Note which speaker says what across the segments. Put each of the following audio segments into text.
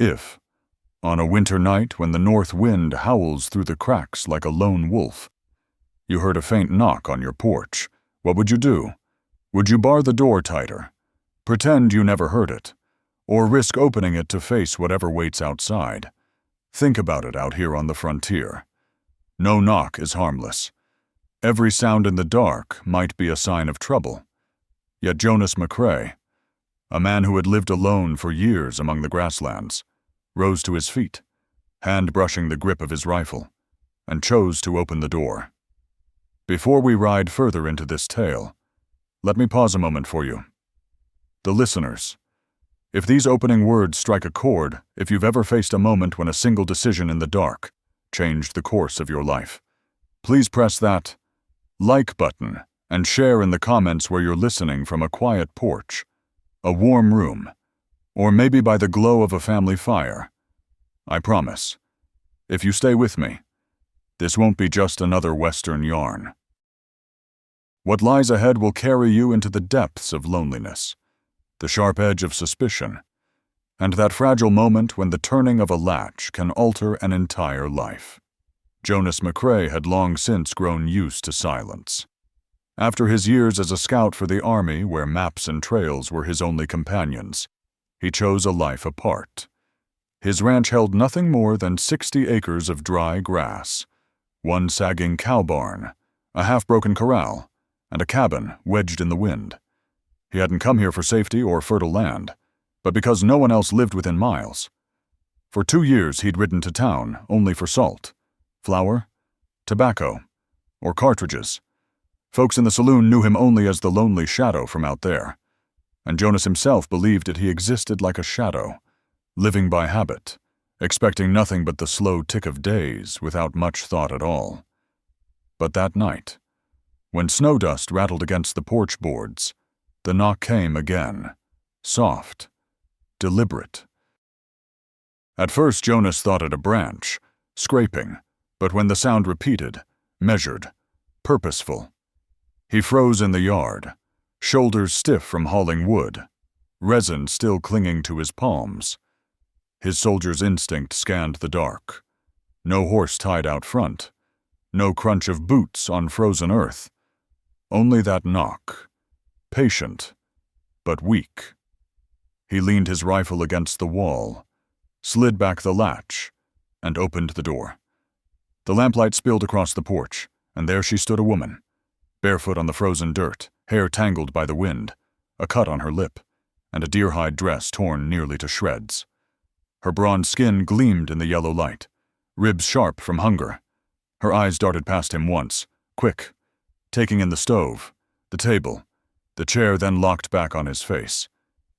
Speaker 1: If, on a winter night when the north wind howls through the cracks like a lone wolf, you heard a faint knock on your porch, what would you do? Would you bar the door tighter, pretend you never heard it, or risk opening it to face whatever waits outside? Think about it out here on the frontier. No knock is harmless. Every sound in the dark might be a sign of trouble. Yet Jonas McCrae, a man who had lived alone for years among the grasslands, rose to his feet, hand brushing the grip of his rifle, and chose to open the door. Before we ride further into this tale, let me pause a moment for you. The listeners, if these opening words strike a chord, if you've ever faced a moment when a single decision in the dark changed the course of your life, please press that like button and share in the comments where you're listening from a quiet porch, a warm room, or maybe by the glow of a family fire. I promise, if you stay with me, this won't be just another Western yarn. What lies ahead will carry you into the depths of loneliness, the sharp edge of suspicion, and that fragile moment when the turning of a latch can alter an entire life. Jonas McCrae had long since grown used to silence. After his years as a scout for the army, where maps and trails were his only companions, he chose a life apart. His ranch held nothing more than 60 acres of dry grass, one sagging cow barn, a half-broken corral, and a cabin wedged in the wind. He hadn't come here for safety or fertile land, but because no one else lived within miles. For 2 years he'd ridden to town only for salt, flour, tobacco, or cartridges. Folks in the saloon knew him only as the lonely shadow from out there, and Jonas himself believed that he existed like a shadow, living by habit, expecting nothing but the slow tick of days without much thought at all. But that night, when snow dust rattled against the porch boards, the knock came again, soft, deliberate. At first Jonas thought it a branch, scraping, but when the sound repeated, measured, purposeful, he froze in the yard, shoulders stiff from hauling wood, resin still clinging to his palms. His soldier's instinct scanned the dark. No horse tied out front, no crunch of boots on frozen earth. Only that knock, patient, but weak. He leaned his rifle against the wall, slid back the latch, and opened the door. The lamplight spilled across the porch, and there she stood, a woman, barefoot on the frozen dirt, hair tangled by the wind, a cut on her lip, and a deer-hide dress torn nearly to shreds. Her bronze skin gleamed in the yellow light, ribs sharp from hunger. Her eyes darted past him once, quick, taking in the stove, the table, the chair, then locked back on his face,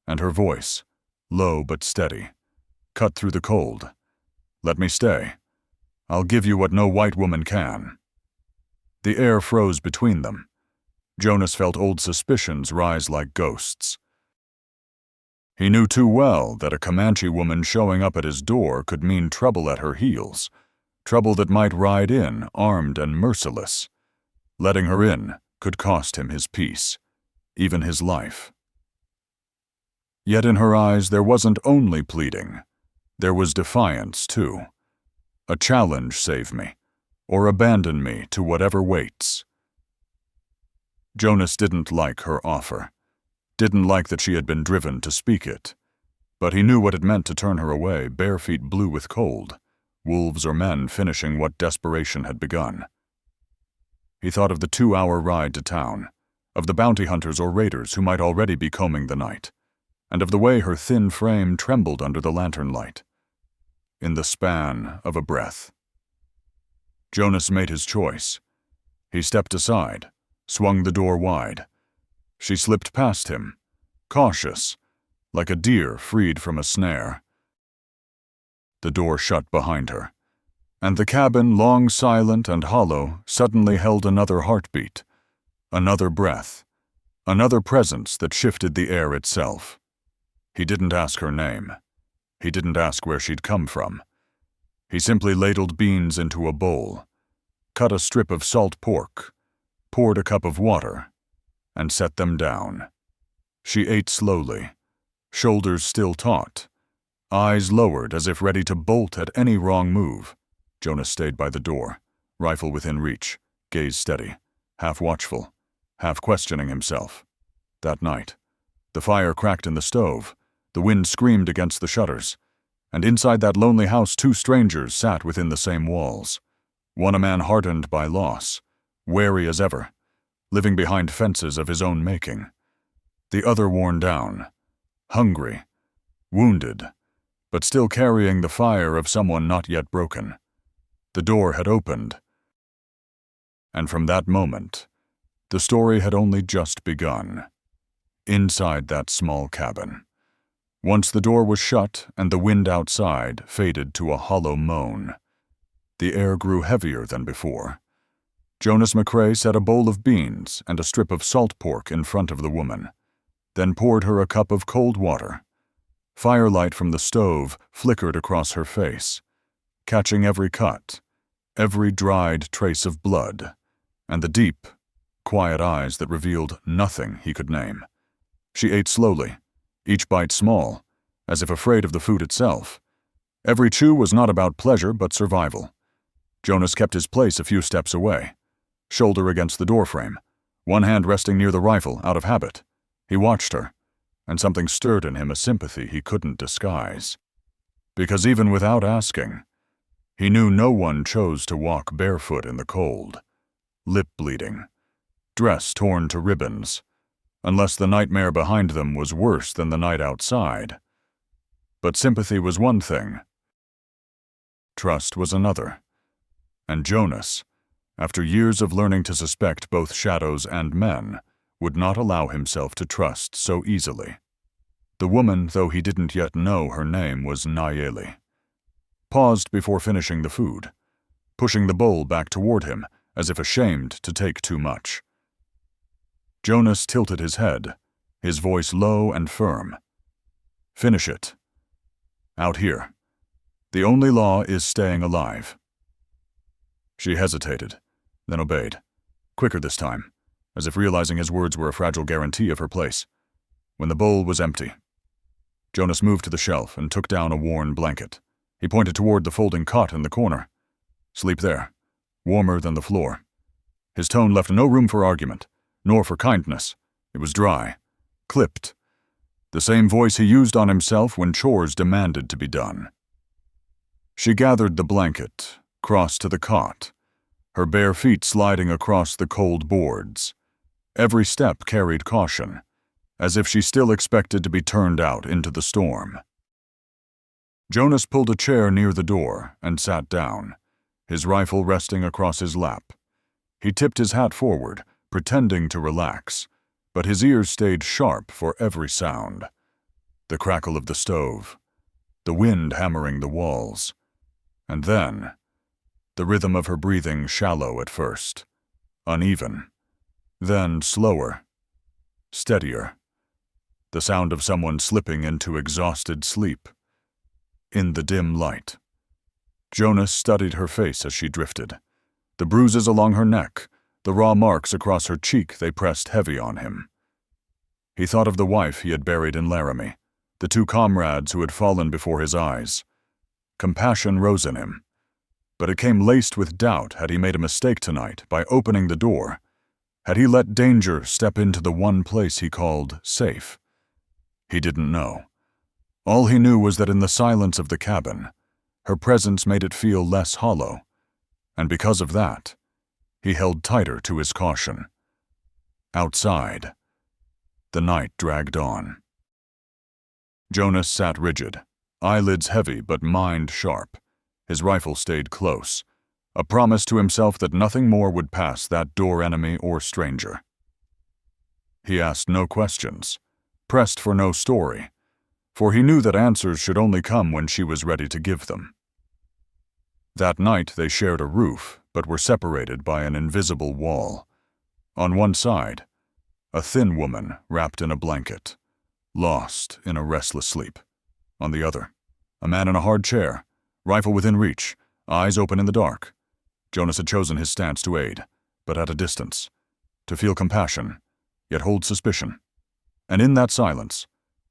Speaker 1: and her voice, low but steady, cut through the cold. "Let me stay. I'll give you what no white woman can." The air froze between them. Jonas felt old suspicions rise like ghosts. He knew too well that a Comanche woman showing up at his door could mean trouble at her heels, trouble that might ride in, armed and merciless. Letting her in could cost him his peace, even his life. Yet in her eyes there wasn't only pleading. There was defiance, too. A challenge: save me, or abandon me to whatever waits. Jonas didn't like her offer, didn't like that she had been driven to speak it, but he knew what it meant to turn her away, bare feet blue with cold, wolves or men finishing what desperation had begun. He thought of the 2-hour ride to town, of the bounty hunters or raiders who might already be combing the night, and of the way her thin frame trembled under the lantern light. In the span of a breath. Jonas made his choice. He stepped aside, swung the door wide. She slipped past him, cautious, like a deer freed from a snare. The door shut behind her, and the cabin, long silent and hollow, suddenly held another heartbeat, another breath, another presence that shifted the air itself. He didn't ask her name. He didn't ask where she'd come from. He simply ladled beans into a bowl, cut a strip of salt pork, poured a cup of water, and set them down. She ate slowly, shoulders still taut, eyes lowered as if ready to bolt at any wrong move. Jonas stayed by the door, rifle within reach, gaze steady, half watchful, half questioning himself. That night, the fire cracked in the stove, the wind screamed against the shutters, and inside that lonely house 2 strangers sat within the same walls. One a man hardened by loss, wary as ever, living behind fences of his own making. The other worn down, hungry, wounded, but still carrying the fire of someone not yet broken. The door had opened, and from that moment, the story had only just begun. Inside that small cabin. Once the door was shut and the wind outside faded to a hollow moan. The air grew heavier than before. Jonas McCrae set a bowl of beans and a strip of salt pork in front of the woman, then poured her a cup of cold water. Firelight from the stove flickered across her face, catching every cut, every dried trace of blood, and the deep, quiet eyes that revealed nothing he could name. She ate slowly, each bite small, as if afraid of the food itself. Every chew was not about pleasure but survival. Jonas kept his place a few steps away, shoulder against the doorframe, one hand resting near the rifle out of habit. He watched her, and something stirred in him, a sympathy he couldn't disguise. Because even without asking, he knew no one chose to walk barefoot in the cold, lip bleeding, dress torn to ribbons, unless the nightmare behind them was worse than the night outside. But sympathy was one thing. Trust was another. And Jonas, after years of learning to suspect both shadows and men, would not allow himself to trust so easily. The woman, though he didn't yet know her name, was Nayeli. Paused before finishing the food, pushing the bowl back toward him, as if ashamed to take too much. Jonas tilted his head, his voice low and firm. "Finish it. Out here. The only law is staying alive." She hesitated, then obeyed, quicker this time, as if realizing his words were a fragile guarantee of her place. When the bowl was empty, Jonas moved to the shelf and took down a worn blanket. He pointed toward the folding cot in the corner. "Sleep there, warmer than the floor." His tone left no room for argument, nor for kindness. It was dry, clipped, the same voice he used on himself when chores demanded to be done. She gathered the blanket, crossed to the cot, her bare feet sliding across the cold boards. Every step carried caution, as if she still expected to be turned out into the storm. Jonas pulled a chair near the door and sat down, his rifle resting across his lap. He tipped his hat forward, pretending to relax, but his ears stayed sharp for every sound. The crackle of the stove, the wind hammering the walls, and then the rhythm of her breathing, shallow at first, uneven, then slower, steadier, the sound of someone slipping into exhausted sleep. In the dim light, Jonas studied her face as she drifted. The bruises along her neck, the raw marks across her cheek, they pressed heavy on him. He thought of the wife he had buried in Laramie, the 2 comrades who had fallen before his eyes. Compassion rose in him, but it came laced with doubt. Had he made a mistake tonight by opening the door? Had he let danger step into the one place he called safe? He didn't know. All he knew was that in the silence of the cabin, her presence made it feel less hollow, and because of that, he held tighter to his caution. Outside, the night dragged on. Jonas sat rigid, eyelids heavy but mind sharp. His rifle stayed close, a promise to himself that nothing more would pass that door enemy or stranger. He asked no questions, pressed for no story, for he knew that answers should only come when she was ready to give them. That night they shared a roof, but were separated by an invisible wall. On one side, a thin woman wrapped in a blanket, lost in a restless sleep. On the other, a man in a hard chair, rifle within reach, eyes open in the dark. Jonas had chosen his stance to aid, but at a distance, to feel compassion, yet hold suspicion. And in that silence,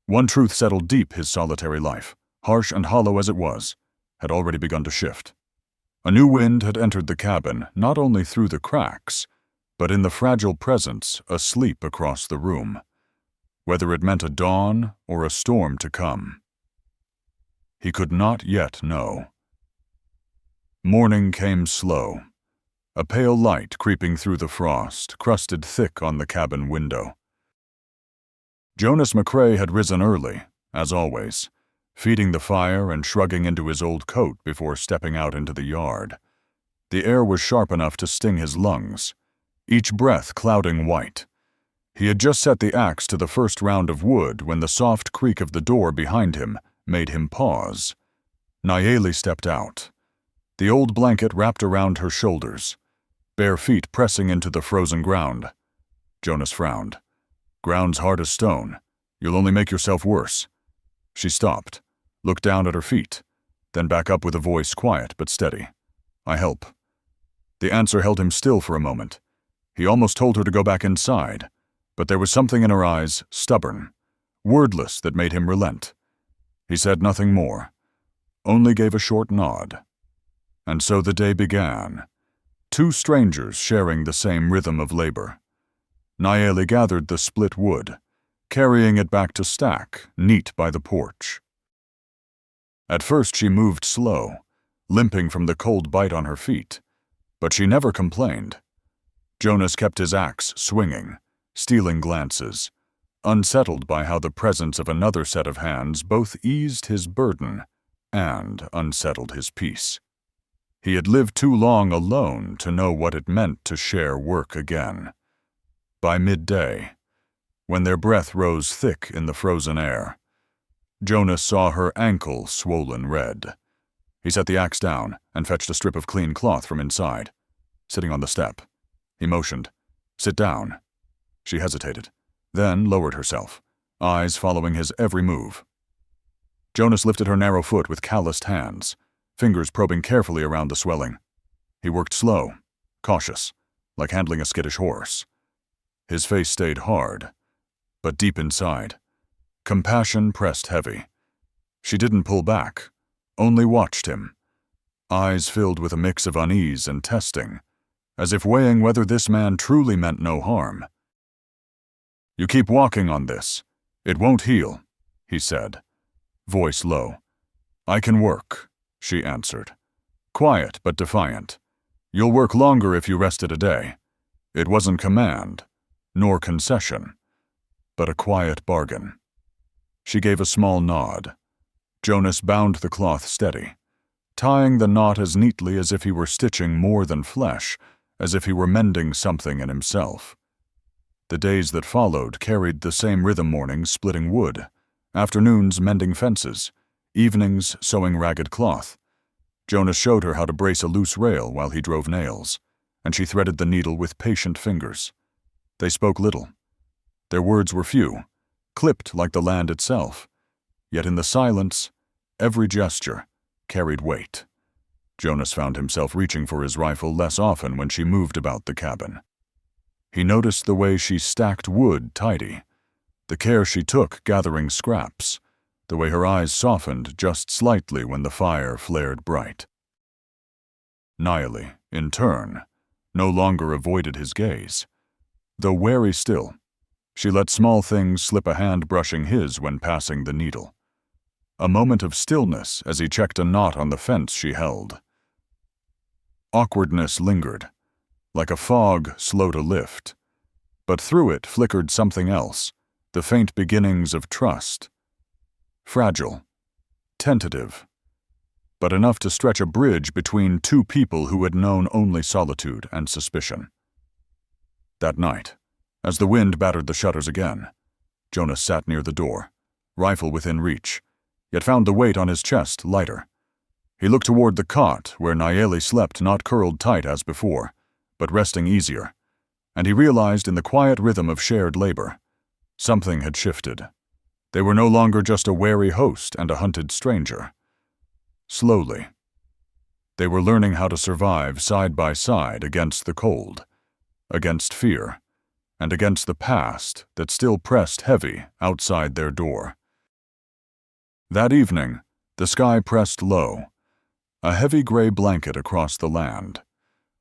Speaker 1: one truth settled deep his solitary life. harsh and hollow as it was, had already begun to shift. A new wind had entered the cabin, not only through the cracks, but in the fragile presence asleep across the room, whether it meant a dawn or a storm to come. He could not yet know. Morning came slow, a pale light creeping through the frost, crusted thick on the cabin window. Jonas McCrae had risen early, as always, feeding the fire and shrugging into his old coat before stepping out into the yard. The air was sharp enough to sting his lungs, each breath clouding white. He had just set the axe to the first round of wood when the soft creak of the door behind him made him pause. Nayeli stepped out, the old blanket wrapped around her shoulders, bare feet pressing into the frozen ground. Jonas frowned. Ground's hard as stone. You'll only make yourself worse. She stopped, looked down at her feet, then back up with a voice quiet but steady. I help. The answer held him still for a moment. He almost told her to go back inside, but there was something in her eyes, stubborn, wordless, that made him relent. He said nothing more, only gave a short nod. And so the day began, two strangers sharing the same rhythm of labor. Nayeli gathered the split wood, carrying it back to stack, neat by the porch. At first she moved slow, limping from the cold bite on her feet, but she never complained. Jonas kept his axe swinging, stealing glances, unsettled by how the presence of another set of hands both eased his burden and unsettled his peace. He had lived too long alone to know what it meant to share work again. By midday, when their breath rose thick in the frozen air, Jonas saw her ankle swollen red. He set the axe down and fetched a strip of clean cloth from inside. Sitting on the step, he motioned, "Sit down." She hesitated, then lowered herself, eyes following his every move. Jonas lifted her narrow foot with calloused hands, fingers probing carefully around the swelling. He worked slow, cautious, like handling a skittish horse. His face stayed hard, but deep inside, compassion pressed heavy. She didn't pull back, only watched him, eyes filled with a mix of unease and testing, as if weighing whether this man truly meant no harm. "You keep walking on this. It won't heal," he said, voice low. "I can work," she answered, quiet but defiant. "You'll work longer if you rested a day." It wasn't command, nor concession, but a quiet bargain. She gave a small nod. Jonas bound the cloth steady, tying the knot as neatly as if he were stitching more than flesh, as if he were mending something in himself. The days that followed carried the same rhythm: mornings splitting wood, afternoons mending fences, evenings sewing ragged cloth. Jonas showed her how to brace a loose rail while he drove nails, and she threaded the needle with patient fingers. They spoke little. Their words were few, clipped like the land itself, yet in the silence, every gesture carried weight. Jonas found himself reaching for his rifle less often when she moved about the cabin. He noticed the way she stacked wood tidy, the care she took gathering scraps, the way her eyes softened just slightly when the fire flared bright. Nayeli, in turn, no longer avoided his gaze. Though wary still, she let small things slip, a hand brushing his when passing the needle. A moment of stillness as he checked a knot on the fence she held. Awkwardness lingered, like a fog slow to lift, but through it flickered something else, the faint beginnings of trust. Fragile, tentative, but enough to stretch a bridge between two people who had known only solitude and suspicion. That night, as the wind battered the shutters again, Jonas sat near the door, rifle within reach, yet found the weight on his chest lighter. He looked toward the cot where Nayeli slept, not curled tight as before, but resting easier, and he realized in the quiet rhythm of shared labor, something had shifted. They were no longer just a wary host and a hunted stranger. Slowly, they were learning how to survive side by side against the cold, against fear, and against the past that still pressed heavy outside their door. That evening, The sky pressed low, a heavy gray blanket across the land.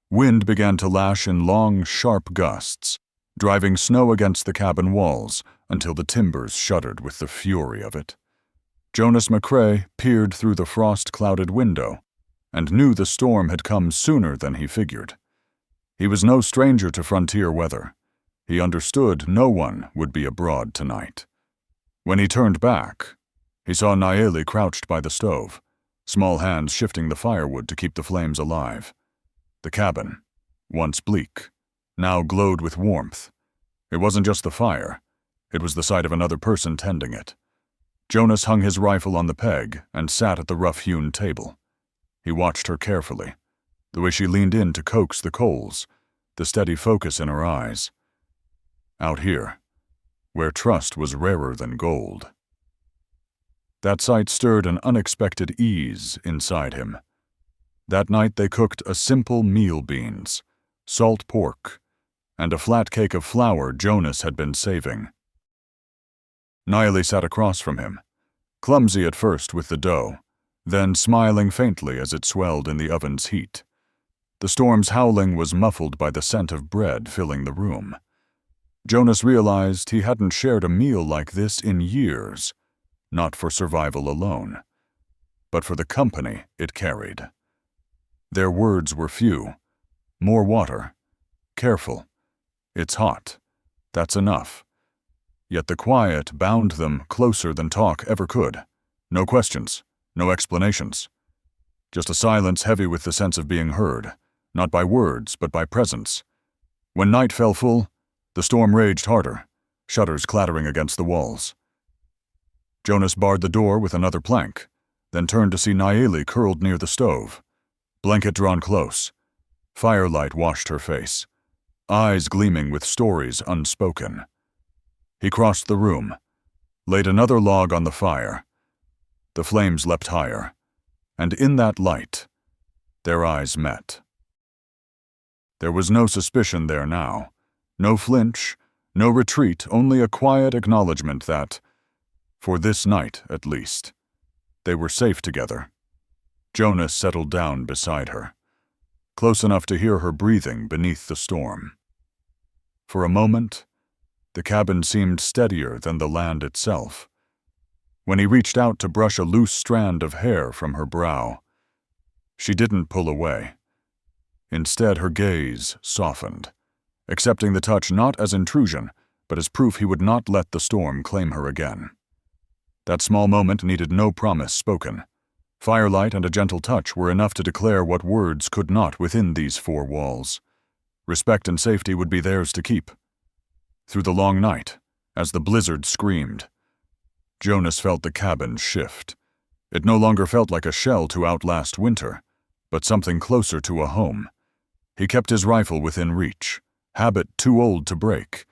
Speaker 1: Wind began to lash in long, sharp gusts, driving snow against the cabin walls until the timbers shuddered with the fury of it. Jonas McCrae peered through the frost-clouded window and knew the storm had come sooner than he figured. He was no stranger to frontier weather. He understood no one would be abroad tonight. When he turned back, he saw Nayeli crouched by the stove, small hands shifting the firewood to keep the flames alive. The cabin, once bleak, now glowed with warmth. It wasn't just the fire, it was the sight of another person tending it. Jonas hung his rifle on the peg and sat at the rough-hewn table. He watched her carefully, the way she leaned in to coax the coals, the steady focus in her eyes. Out here, where trust was rarer than gold. That sight stirred an unexpected ease inside him. That night they cooked a simple meal: beans, salt pork, and a flat cake of flour Jonas had been saving. Nayeli sat across from him, clumsy at first with the dough, then smiling faintly as it swelled in the oven's heat. The storm's howling was muffled by the scent of bread filling the room. Jonas realized he hadn't shared a meal like this in years, not for survival alone, but for the company it carried. Their words were few. More water. Careful. It's hot. That's enough. Yet the quiet bound them closer than talk ever could. No questions, no explanations. Just a silence heavy with the sense of being heard, not by words, but by presence. When night fell full, the storm raged harder, shutters clattering against the walls. Jonas barred the door with another plank, then turned to see Nayeli curled near the stove, blanket drawn close. Firelight washed her face, eyes gleaming with stories unspoken. He crossed the room, laid another log on the fire. The flames leapt higher, and in that light, their eyes met. There was no suspicion there now, no flinch, no retreat, only a quiet acknowledgement that, for this night at least, they were safe together. Jonas settled down beside her, close enough to hear her breathing beneath the storm. For a moment, the cabin seemed steadier than the land itself. When he reached out to brush a loose strand of hair from her brow, she didn't pull away. Instead, her gaze softened, accepting the touch not as intrusion, but as proof he would not let the storm claim her again. That small moment needed no promise spoken. Firelight and a gentle touch were enough to declare what words could not within these four walls. Respect and safety would be theirs to keep. Through the long night, as the blizzard screamed, Jonas felt the cabin shift. It no longer felt like a shell to outlast winter, but something closer to a home. He kept his rifle within reach, habit too old to break,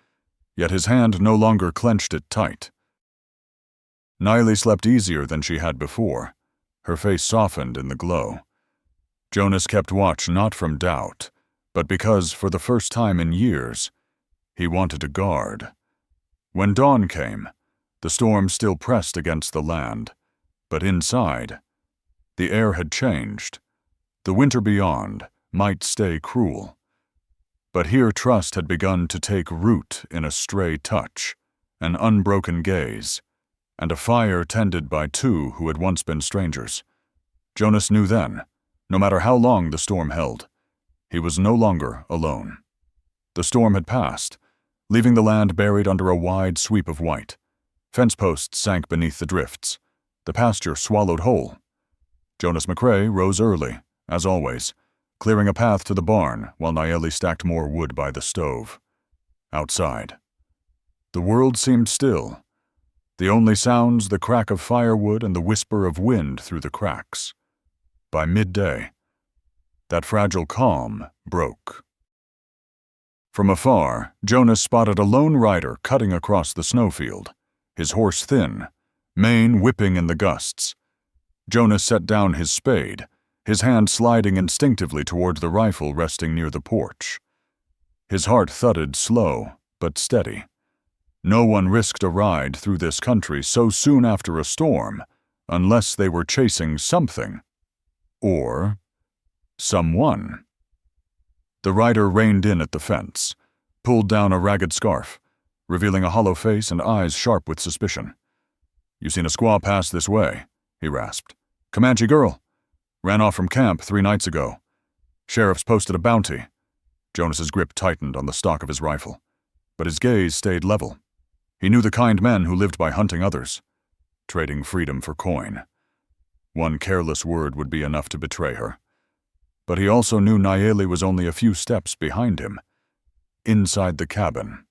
Speaker 1: yet his hand no longer clenched it tight. Nayeli slept easier than she had before. Her face softened in the glow. Jonas kept watch not from doubt, but because, for the first time in years, he wanted to guard. When dawn came, the storm still pressed against the land, but inside, the air had changed. The winter beyond might stay cruel. But here trust had begun to take root in a stray touch, an unbroken gaze, and a fire tended by two who had once been strangers. Jonas knew then, no matter how long the storm held, he was no longer alone. The storm had passed, leaving the land buried under a wide sweep of white. Fence posts sank beneath the drifts, the pasture swallowed whole. Jonas McCrae rose early, as always, clearing a path to the barn while Nayeli stacked more wood by the stove. Outside, the world seemed still. The only sounds the crack of firewood and the whisper of wind through the cracks. By midday, that fragile calm broke. From afar, Jonas spotted a lone rider cutting across the snowfield, his horse thin, mane whipping in the gusts. Jonas set down his spade, his hand sliding instinctively toward the rifle resting near the porch. His heart thudded slow but steady. No one risked a ride through this country so soon after a storm unless they were chasing something. Or someone. The rider reined in at the fence, pulled down a ragged scarf, revealing a hollow face and eyes sharp with suspicion. "You seen a squaw pass this way?" he rasped. "Comanche girl. Ran off from camp 3 nights ago. Sheriff's posted a bounty." Jonas's grip tightened on the stock of his rifle, but his gaze stayed level. He knew the kind men who lived by hunting others, trading freedom for coin. One careless word would be enough to betray her. But he also knew Nayeli was only a few steps behind him, inside the cabin,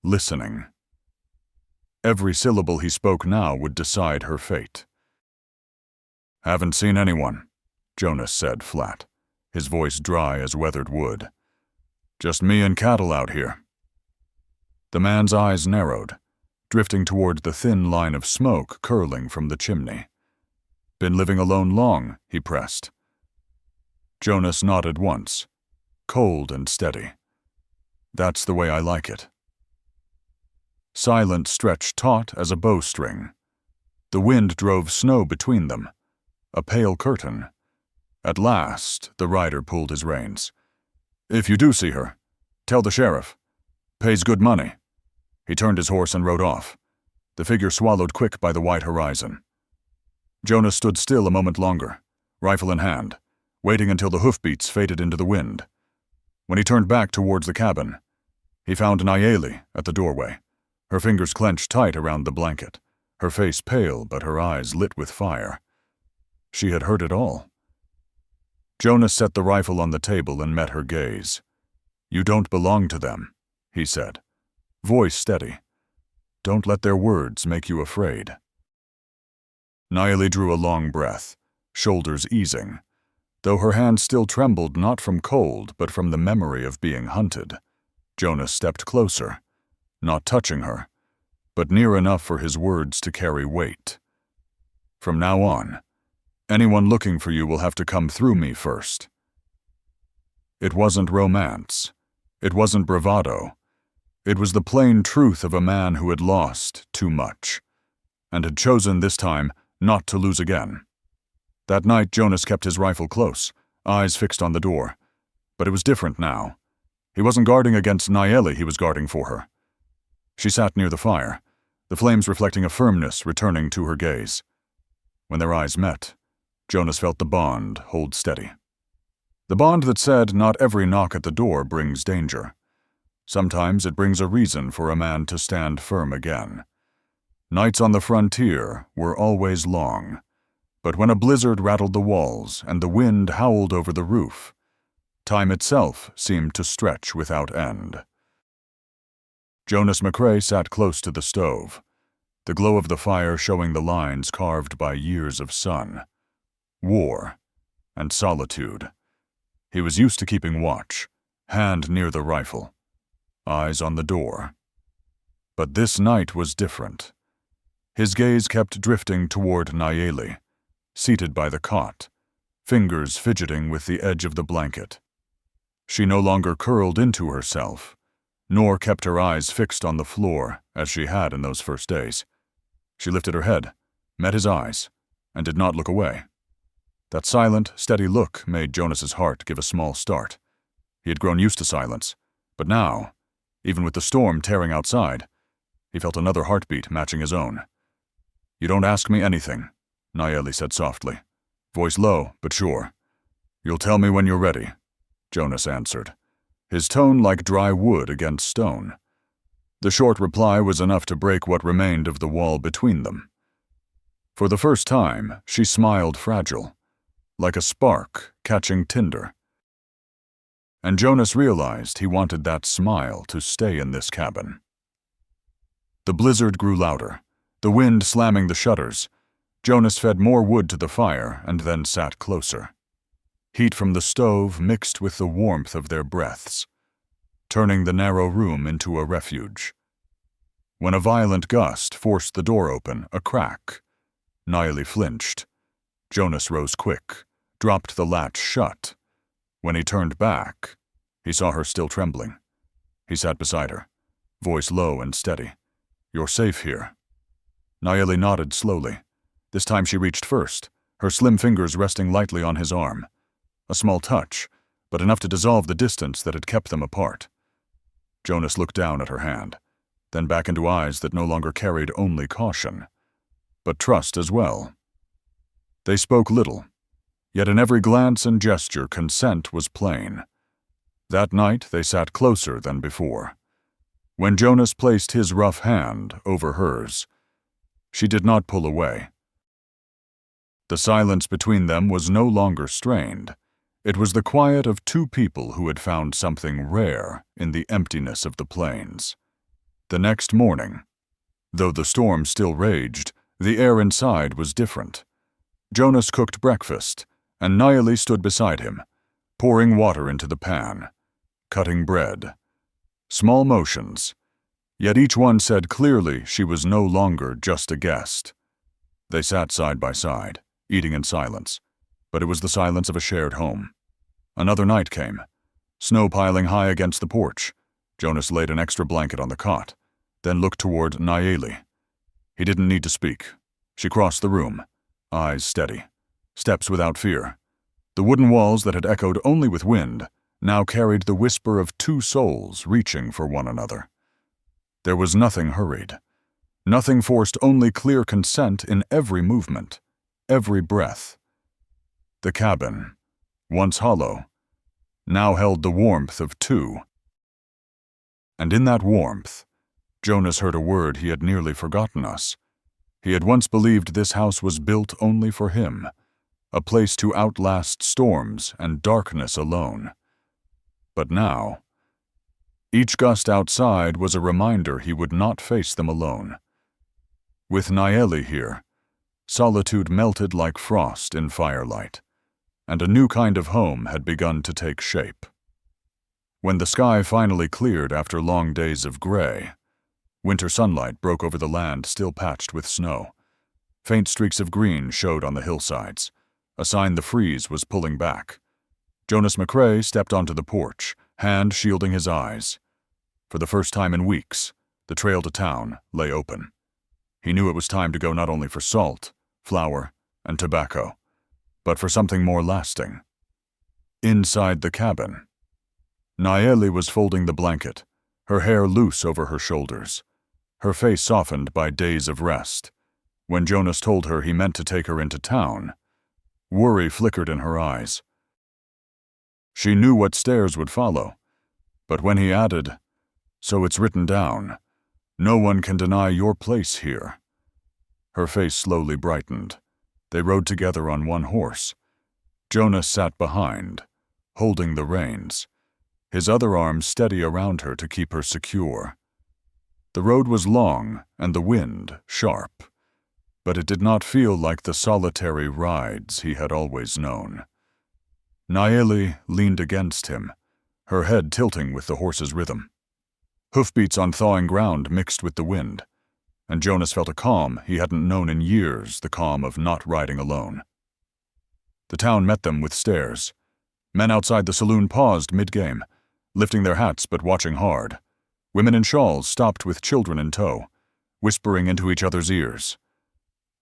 Speaker 1: listening. Every syllable he spoke now would decide her fate. "Haven't seen anyone," Jonas said flat, his voice dry as weathered wood. "Just me and cattle out here." The man's eyes narrowed, drifting toward the thin line of smoke curling from the chimney. "Been living alone long?" he pressed. Jonas nodded once, cold and steady. "That's the way I like it." Silence stretched taut as a bowstring. The wind drove snow between them, a pale curtain. At last, the rider pulled his reins. "If you do see her, tell the sheriff. Pays good money." He turned his horse and rode off, the figure swallowed quick by the white horizon. Jonas stood still a moment longer, rifle in hand, waiting until the hoofbeats faded into the wind. When he turned back towards the cabin, he found Nayeli at the doorway, her fingers clenched tight around the blanket, her face pale but her eyes lit with fire. She had heard it all. Jonas set the rifle on the table and met her gaze. "You don't belong to them," he said, voice steady. "Don't let their words make you afraid." Nayeli drew a long breath, shoulders easing, though her hand still trembled not from cold but from the memory of being hunted. Jonas stepped closer, not touching her, but near enough for his words to carry weight. "From now on, anyone looking for you will have to come through me first." It wasn't romance. It wasn't bravado. It was the plain truth of a man who had lost too much, and had chosen this time not to lose again. That night Jonas kept his rifle close, eyes fixed on the door. But it was different now. He wasn't guarding against Nayeli, he was guarding for her. She sat near the fire, the flames reflecting a firmness returning to her gaze. When their eyes met, Jonas felt the bond hold steady. The bond that said not every knock at the door brings danger. Sometimes it brings a reason for a man to stand firm again. Nights on the frontier were always long, but when a blizzard rattled the walls and the wind howled over the roof, time itself seemed to stretch without end. Jonas McCrae sat close to the stove, the glow of the fire showing the lines carved by years of sun, war, and solitude. He was used to keeping watch, hand near the rifle, eyes on the door. But this night was different. His gaze kept drifting toward Nayeli, seated by the cot, fingers fidgeting with the edge of the blanket. She no longer curled into herself, nor kept her eyes fixed on the floor as she had in those first days. She lifted her head, met his eyes, and did not look away. That silent, steady look made Jonas's heart give a small start. He had grown used to silence, but now, even with the storm tearing outside, he felt another heartbeat matching his own. "You don't ask me anything," Nayeli said softly, voice low but sure. "You'll tell me when you're ready," Jonas answered, his tone like dry wood against stone. The short reply was enough to break what remained of the wall between them. For the first time, she smiled fragile, like a spark catching tinder. And Jonas realized he wanted that smile to stay in this cabin. The blizzard grew louder, the wind slamming the shutters. Jonas fed more wood to the fire and then sat closer. Heat from the stove mixed with the warmth of their breaths, turning the narrow room into a refuge. When a violent gust forced the door open, a crack, Nayeli flinched. Jonas rose quick, dropped the latch shut. When he turned back, he saw her still trembling. He sat beside her, voice low and steady. "You're safe here." Nayeli nodded slowly, This time she reached first, her slim fingers resting lightly on his arm. A small touch, but enough to dissolve the distance that had kept them apart. Jonas looked down at her hand, then back into eyes that no longer carried only caution, but trust as well. They spoke little, yet in every glance and gesture consent was plain. That night they sat closer than before. When Jonas placed his rough hand over hers, she did not pull away. The silence between them was no longer strained. It was the quiet of two people who had found something rare in the emptiness of the plains. The next morning, though the storm still raged, the air inside was different. Jonas cooked breakfast, and Nayeli stood beside him, pouring water into the pan, cutting bread. Small motions, yet each one said clearly she was no longer just a guest. They sat side by side, eating in silence, but it was the silence of a shared home. Another night came, snow piling high against the porch. Jonas laid an extra blanket on the cot, then looked toward Nayeli. He didn't need to speak. She crossed the room, eyes steady, steps without fear. The wooden walls that had echoed only with wind now carried the whisper of two souls reaching for one another. There was nothing hurried. Nothing forced, only clear consent in every movement, every breath. The cabin, once hollow, now held the warmth of two. And in that warmth, Jonas heard a word he had nearly forgotten us. He had once believed this house was built only for him, a place to outlast storms and darkness alone. But now, each gust outside was a reminder he would not face them alone. With Nayeli here, solitude melted like frost in firelight, and a new kind of home had begun to take shape. When the sky finally cleared after long days of gray, winter sunlight broke over the land still patched with snow. Faint streaks of green showed on the hillsides, a sign the freeze was pulling back. Jonas McCrae stepped onto the porch, hand shielding his eyes. For the first time in weeks, the trail to town lay open. He knew it was time to go not only for salt, flour, and tobacco, but for something more lasting. Inside the cabin, Nayeli was folding the blanket, her hair loose over her shoulders, her face softened by days of rest. When Jonas told her he meant to take her into town, worry flickered in her eyes. She knew what stares would follow, but when he added, "So it's written down, no one can deny your place here," her face slowly brightened. They rode together on one horse. Jonas sat behind, holding the reins, his other arm steady around her to keep her secure. The road was long and the wind sharp, but it did not feel like the solitary rides he had always known. Nayeli leaned against him, her head tilting with the horse's rhythm. Hoofbeats on thawing ground mixed with the wind, and Jonas felt a calm he hadn't known in years, the calm of not riding alone. The town met them with stares. Men outside the saloon paused mid-game, lifting their hats but watching hard. Women in shawls stopped with children in tow, whispering into each other's ears.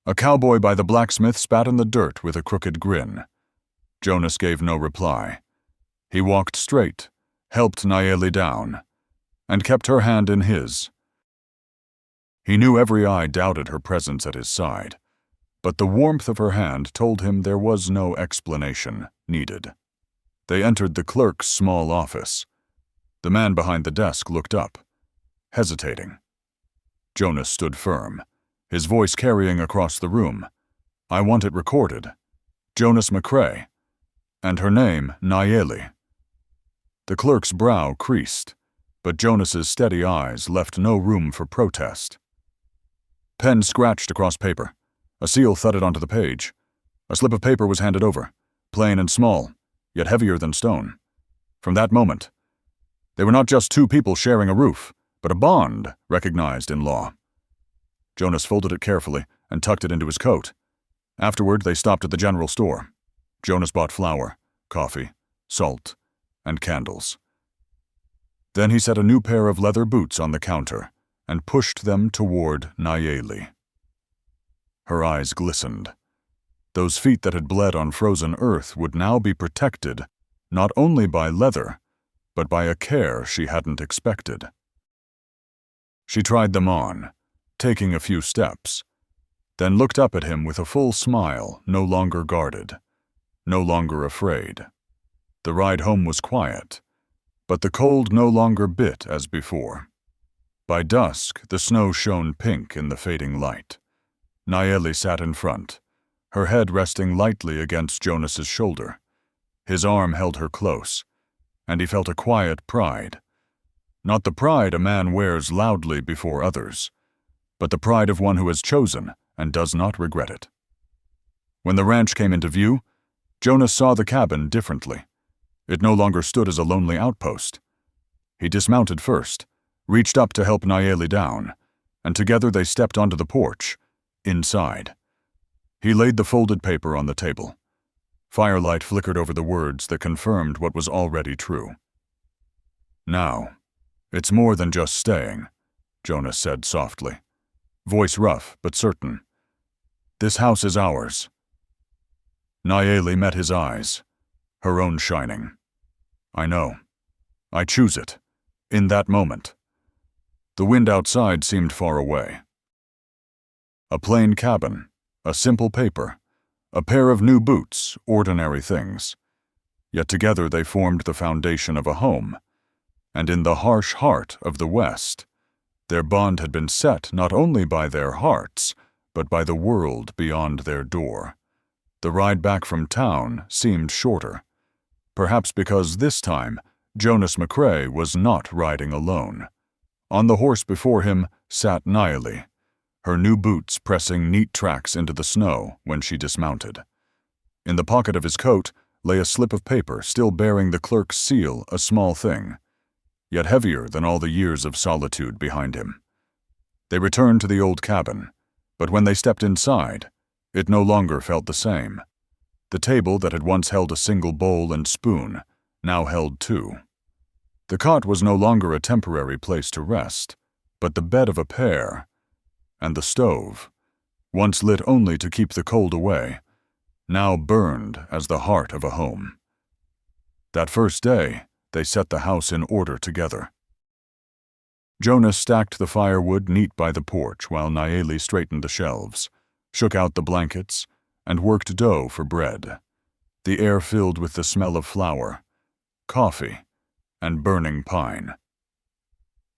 Speaker 1: A cowboy by the blacksmith spat in the dirt with a crooked grin. Jonas gave no reply. He walked straight, helped Nayeli down, and kept her hand in his. He knew every eye doubted her presence at his side, but the warmth of her hand told him there was no explanation needed. They entered the clerk's small office. The man behind the desk looked up, hesitating. Jonas stood firm, his voice carrying across the room. "I want it recorded. Jonas McCrae. And her name, Nayeli." The clerk's brow creased, but Jonas's steady eyes left no room for protest. Pen scratched across paper. A seal thudded onto the page. A slip of paper was handed over, plain and small, yet heavier than stone. From that moment, they were not just two people sharing a roof, but a bond recognized in law. Jonas folded it carefully and tucked it into his coat. Afterward, they stopped at the general store. Jonas bought flour, coffee, salt, and candles. Then he set a new pair of leather boots on the counter and pushed them toward Nayeli. Her eyes glistened. Those feet that had bled on frozen earth would now be protected, not only by leather, but by a care she hadn't expected. She tried them on, taking a few steps, then looked up at him with a full smile, no longer guarded, no longer afraid. The ride home was quiet, but the cold no longer bit as before. By dusk, the snow shone pink in the fading light. Nayeli sat in front, her head resting lightly against Jonas's shoulder. His arm held her close, and he felt a quiet pride. Not the pride a man wears loudly before others, but the pride of one who has chosen and does not regret it. When the ranch came into view, Jonas saw the cabin differently. It no longer stood as a lonely outpost. He dismounted first, reached up to help Nayeli down, and together they stepped onto the porch, inside. He laid the folded paper on the table. Firelight flickered over the words that confirmed what was already true. "Now, it's more than just staying," Jonas said softly, voice rough but certain. "This house is ours." Nayeli met his eyes, her own shining. "I know. I choose it. In that moment." The wind outside seemed far away. A plain cabin, a simple paper, a pair of new boots, ordinary things. Yet together they formed the foundation of a home. And in the harsh heart of the West, their bond had been set not only by their hearts, but by the world beyond their door. The ride back from town seemed shorter, perhaps because this time Jonas McCrae was not riding alone. On the horse before him sat Nayeli, her new boots pressing neat tracks into the snow when she dismounted. In the pocket of his coat lay a slip of paper still bearing the clerk's seal, a small thing, yet heavier than all the years of solitude behind him. They returned to the old cabin, but when they stepped inside, it no longer felt the same. The table that had once held a single bowl and spoon now held two. The cot was no longer a temporary place to rest, but the bed of a pair, and the stove, once lit only to keep the cold away, now burned as the heart of a home. That first day, they set the house in order together. Jonas stacked the firewood neat by the porch while Nayeli straightened the shelves, shook out the blankets, and worked dough for bread. The air filled with the smell of flour, coffee, and burning pine.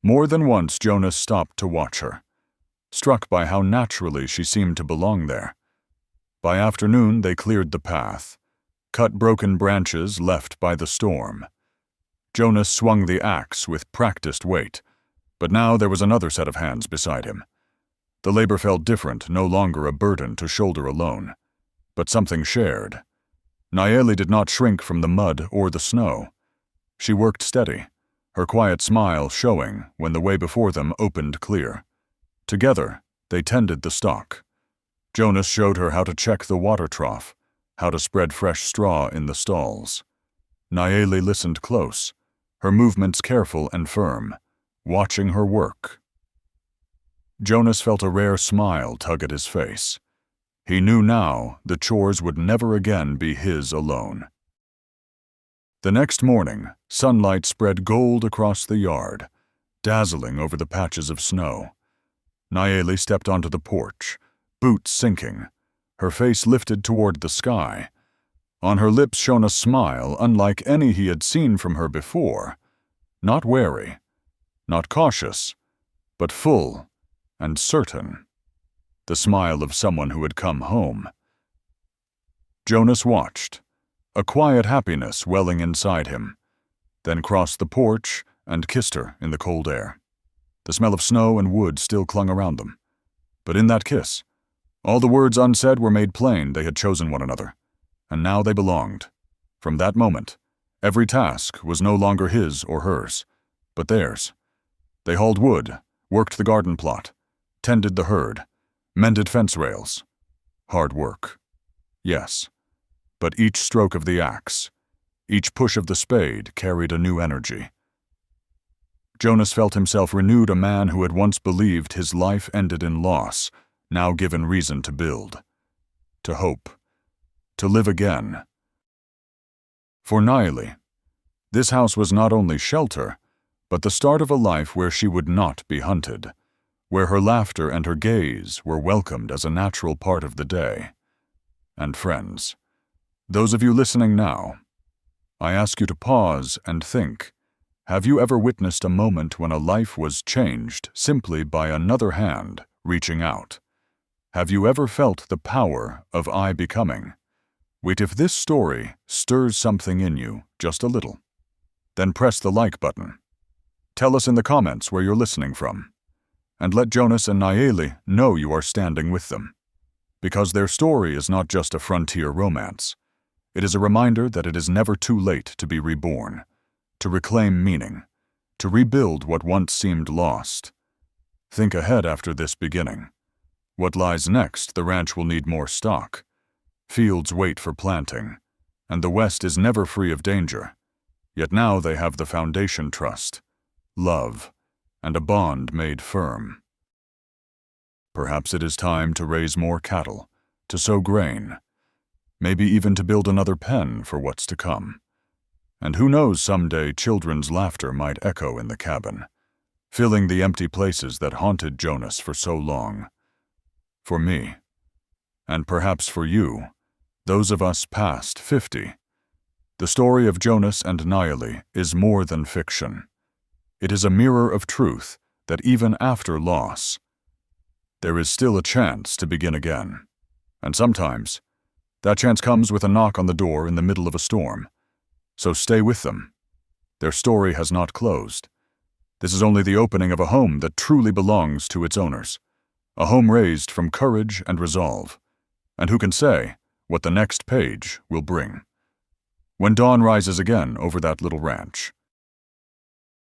Speaker 1: More than once Jonas stopped to watch her, struck by how naturally she seemed to belong there. By afternoon they cleared the path, cut broken branches left by the storm. Jonas swung the axe with practiced weight, but now there was another set of hands beside him. The labor felt different, no longer a burden to shoulder alone, but something shared. Nayeli did not shrink from the mud or the snow. She worked steady, her quiet smile showing when the way before them opened clear. Together, they tended the stock. Jonas showed her how to check the water trough, how to spread fresh straw in the stalls. Nayeli listened close, her movements careful and firm, watching her work. Jonas felt a rare smile tug at his face. He knew now the chores would never again be his alone. The next morning, sunlight spread gold across the yard, dazzling over the patches of snow. Nayeli stepped onto the porch, boots sinking, her face lifted toward the sky. On her lips shone a smile unlike any he had seen from her before, not wary, not cautious, but full and certain. The smile of someone who had come home. Jonas watched, a quiet happiness welling inside him, then crossed the porch and kissed her in the cold air. The smell of snow and wood still clung around them. But in that kiss, all the words unsaid were made plain. They had chosen one another, and now they belonged. From that moment, every task was no longer his or hers, but theirs. They hauled wood, worked the garden plot, tended the herd, mended fence rails. Hard work. Yes. But each stroke of the axe, each push of the spade carried a new energy. Jonas felt himself renewed, a man who had once believed his life ended in loss, now given reason to build, to hope, to live again. For Nayeli, this house was not only shelter, but the start of a life where she would not be hunted, where her laughter and her gaze were welcomed as a natural part of the day. And friends, those of you listening now, I ask you to pause and think. Have you ever witnessed a moment when a life was changed simply by another hand reaching out? Have you ever felt the power of I becoming? Wait, if this story stirs something in you just a little, then press the like button. Tell us in the comments where you're listening from, and let Jonas and Nayeli know you are standing with them. Because their story is not just a frontier romance. It is a reminder that it is never too late to be reborn, to reclaim meaning, to rebuild what once seemed lost. Think ahead after this beginning. What lies next? The ranch will need more stock. Fields wait for planting, and the West is never free of danger. Yet now they have the foundation: trust, love, and a bond made firm. Perhaps it is time to raise more cattle, to sow grain, maybe even to build another pen for what's to come. And who knows, someday children's laughter might echo in the cabin, filling the empty places that haunted Jonas for so long. For me, and perhaps for you, those of us past 50, the story of Jonas and Nayeli is more than fiction. It is a mirror of truth that even after loss, there is still a chance to begin again. And sometimes, that chance comes with a knock on the door in the middle of a storm. So stay with them. Their story has not closed. This is only the opening of a home that truly belongs to its owners. A home raised from courage and resolve. And who can say what the next page will bring? When dawn rises again over that little ranch,